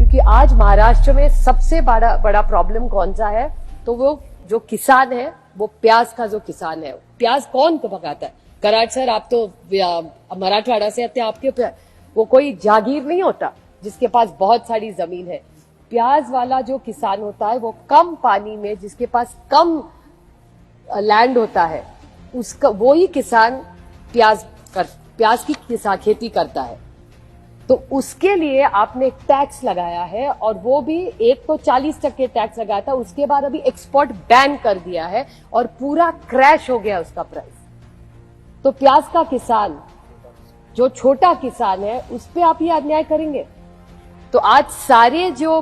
क्योंकि आज महाराष्ट्र में सबसे बड़ा प्रॉब्लम कौन सा है, तो वो जो किसान है, वो प्याज का जो किसान है, प्याज कौन पकाता है? कराड़ सर, आप तो मराठवाड़ा से आते हैं, आपके वो कोई जागीर नहीं होता जिसके पास बहुत सारी जमीन है। प्याज वाला जो किसान होता है, वो कम पानी में, जिसके पास कम लैंड होता है, उसका वो ही किसान प्याज की खेती करता है। तो उसके लिए आपने टैक्स लगाया है, और वो भी एक तो 40% टैक्स लगाया था, उसके बाद अभी एक्सपोर्ट बैन कर दिया है और पूरा क्रैश हो गया उसका प्राइस। तो प्याज का किसान, जो छोटा किसान है, उस पे आप ये अन्याय करेंगे? तो आज सारे जो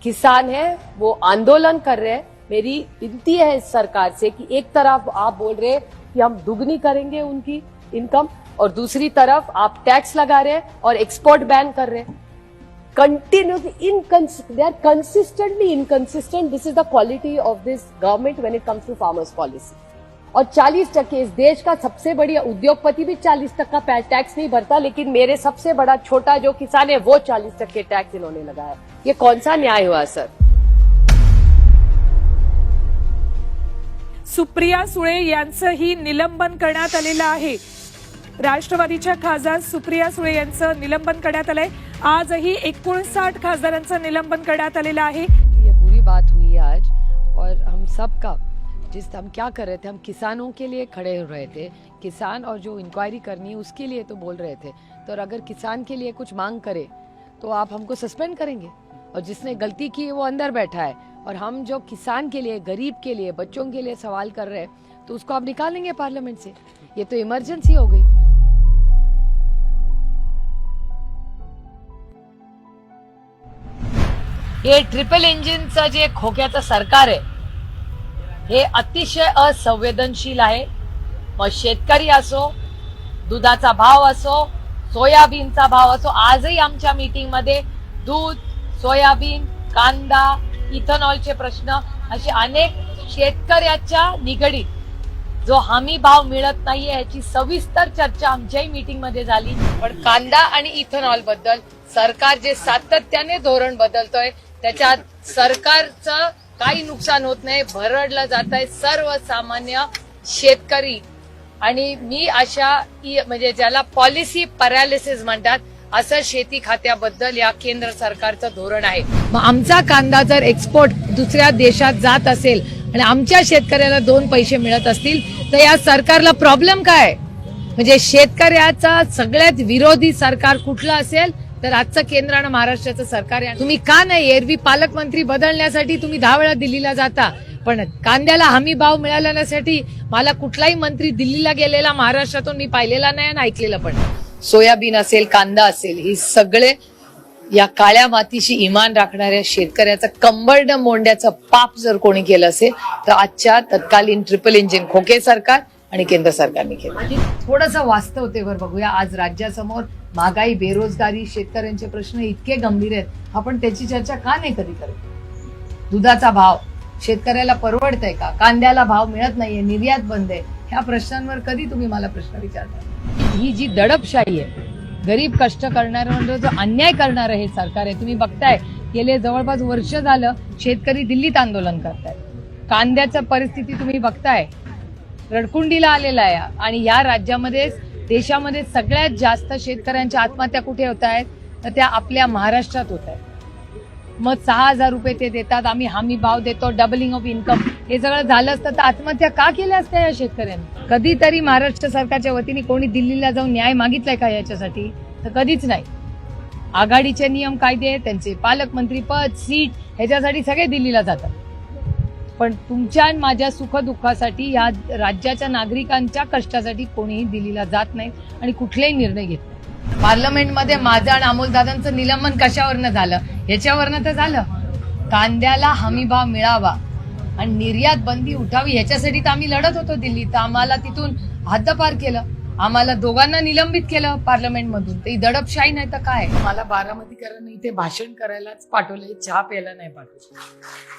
किसान हैं वो आंदोलन कर रहे हैं। मेरी विनती है इस सरकार से कि एक तरफ आप बोल रहे हैं कि हम दुगनी करेंगे उनकी इनकम, और दूसरी तरफ आप टैक्स लगा रहे हैं और एक्सपोर्ट बैन कर रहे हैं। They are consistently inconsistent. This is the quality of this government when it comes to farmers policy. और 40%, इस देश का सबसे बड़ी उद्योगपति भी 40% टैक्स नहीं भरता, लेकिन मेरे सबसे बड़ा छोटा जो किसान है वो 40% टैक्स इन्होंने लगाया। ये कौन सा न्याय हुआ सर? सुप्रिया सुळे यांचंही निलंबन करण्यात आलेलं आहे। राष्ट्रवादीच्या खासदार सुप्रिया सुळे यांचं निलंबन करण्यात आलंय। आजही 59 खासदारांचं निलंबन करण्यात आलेलं आहे। ये बुरी बात हुई आज, और हम सबका हम क्या कर रहे थे, हम किसानों के लिए खड़े हो रहे थे। किसान और जो इंक्वायरी करनी है उसके लिए तो बोल रहे थे, तो अगर किसान के लिए कुछ मांग करे तो आप हमको सस्पेंड करेंगे, और जिसने गलती की वो अंदर बैठा है, और हम जो किसान के लिए, गरीब के लिए, बच्चों के लिए सवाल कर रहे हैं, तो उसको आप निकालेंगे पार्लियामेंट से। ये तो इमरजेंसी हो गई। हे ट्रिपल इंजिनचं जे खोक्याचं सरकार आहे, हे अतिशय असंवेदनशील आहे। मग शेतकरी असो, दुधाचा भाव असो, सोयाबीनचा भाव असो, आजही आमच्या मीटिंग मध्ये दूध, सोयाबीन, कांदा, इथेनॉलचे प्रश्न, असे अनेक शेतकऱ्याच्या निगडीत जो हमी भाव मिळत नाहीये याची सविस्तर चर्चा आमच्याही मीटिंग मध्ये झाली। पण कांदा आणि इथेनॉल बद्दल सरकार जे सातत्याने धोरण बदलतोय, त्याच्यात सरकारचं काही नुकसान होत नाही, भरडलं जात आहे सर्वसामान्य शेतकरी। आणि मी अशा म्हणजे ज्याला पॉलिसी पॅरालिसिस म्हणतात, असं शेती खात्याबद्दल या केंद्र सरकारचं धोरण आहे। मग आमचा कांदा जर एक्सपोर्ट दुसऱ्या देशात जात असेल आणि आमच्या शेतकऱ्याला 2 पैसे मिळत असतील, तर या सरकारला प्रॉब्लेम काय? म्हणजे शेतकऱ्याचा सगळ्यात विरोधी सरकार कुठलं असेल, तर आजचं केंद्र आणि महाराष्ट्राचं सरकार आहे। तुम्ही का नाही, एरवी पालकमंत्री बदलण्यासाठी तुम्ही 10 वेळा दिल्लीला जाता, पण कांद्याला हमी भाव मिळाल्यासाठी मला कुठलाही मंत्री दिल्लीला गेलेला महाराष्ट्रातून मी पाहिलेला नाही आणि ऐकलेलं पण। सोयाबीन असेल, कांदा असेल, ही सगळे या काळ्या मातीशी इमान राखणाऱ्या शेतकऱ्याचं कंबरड मोंड्याचं पाप जर कोणी केलं असेल, तर आजच्या तत्कालीन ट्रिपल इंजिन खोके सरकार आणि केंद्र सरकारने केलं। थोडंसं वास्तवतेवर बघूया। आज राज्यासमोर महागाई, बेरोजगारी, शेतकऱ्यांचे प्रश्न इतके गंभीर आहेत, आपण त्याची चर्चा का नाही कधी करत? दुधाचा भाव शेतकऱ्याला परवडतंय का? कांद्याला भाव मिळत नाहीये, निर्यात बंद आहे, ह्या प्रश्नांवर कधी तुम्ही मला प्रश्न विचारता? ही जी दडपशाही आहे, गरीब कष्ट करणाऱ्यांवर जो अन्याय करणारं हे सरकार आहे, तुम्ही बघताय गेले जवळपास वर्ष झालं शेतकरी दिल्लीत आंदोलन करतायत। कांद्याची परिस्थिती तुम्ही बघताय, रडकुंडीला आलेला आहे, आणि या राज्यामध्ये, देशामध्ये सगळ्यात जास्त शेतकऱ्यांच्या आत्महत्या कुठे होत आहेत, तर त्या आपल्या महाराष्ट्रात होत आहेत। मग 6,000 रुपये ते देतात, आम्ही हमी भाव देतो, डबलिंग ऑफ इन्कम, हे सगळं झालं असतं तर आत्महत्या का केल्या असत्या या शेतकऱ्यांनी? कधीतरी महाराष्ट्र सरकारच्या वतीने कोणी दिल्लीला जाऊन न्याय मागितलाय का याच्यासाठी? तर कधीच नाही। आघाडीचे नियम, कायदे, त्यांचे पालकमंत्री पद, सीट, ह्याच्यासाठी सगळे दिल्लीला जातात, पण तुमच्या आणि माझ्या सुखदुःखासाठी, या राज्याच्या नागरिकांच्या कष्टासाठी कोणीही दिल्लीला जात नाही आणि कुठलेही निर्णय घेत नाही। पार्लमेंटमध्ये माझं आणि अमोलदादांचं निलंबन कशावरनं झालं? याच्यावरनं तर झालं, कांद्याला हमी भाव मिळावा आणि निर्यात बंदी उठावी, याच्यासाठी तर आम्ही लढत होतो दिल्लीत। तर आम्हाला तिथून हद्दपार केलं, आम्हाला दोघांना निलंबित केलं पार्लमेंटमधून। तर ही दडपशाही नाही तर काय? मला बारामतीकरांना इथे भाषण करायलाच पाठवलंय, चहा प्यायला नाही पाठवलं।